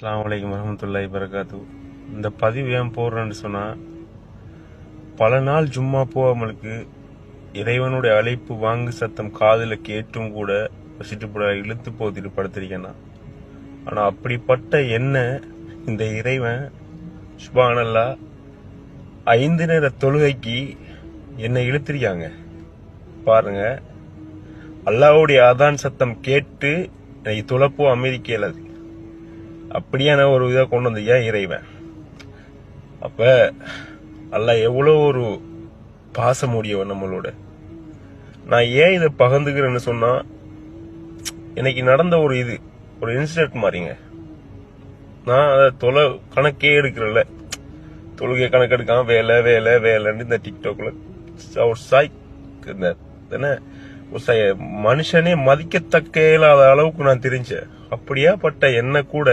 அஸ்ஸலாமு அலைக்கும் வரஹ்மத்துல்லாஹி வபரகாத்துஹு. இந்த பதிவு ஏன் போடுறேன்னு சொன்னா, பல நாள் ஜும்மா போகாமலுக்கு இறைவனுடைய அழைப்பு வாங்கு சத்தம் காதுல கேட்டும் கூட வசிட்டு இழுத்து போத்திட்டு படுத்திருக்கேன்னா, ஆனா அப்படிப்பட்ட என்ன இந்த இறைவன் சுப்ஹானல்லாஹ் 5 நேர தொழுகைக்கு என்னை இழுத்திருக்காங்க பாருங்க. அல்லாஹ்வுடைய அதான் சத்தம் கேட்டு எனக்கு துளப்போ அமைதிக்க இயலாது. அப்படியான ஒரு இதை கொண்டு வந்து ஏன் இறைவன். அப்ப அல்லாஹ் எவ்வளவு ஒரு பாசம் உடையவன் நம்மளோட. நான் ஏன் இதை பகிர்ந்துக்கிறேன்னு சொன்னா, எனக்கு நடந்த ஒரு இன்சிடென்ட் மாதிரிங்க. நான் அதை கணக்கே எடுக்கிறல்ல, தொழுகை கணக்கெடுக்காம வேலை வேலை வேலைன்னு இந்த டிக்டாக்ல மனுஷனே மதிக்கத்தக்க இல்லாத அளவுக்கு நான் தெரிஞ்சேன். அப்படியாப்பட்ட என்ன கூட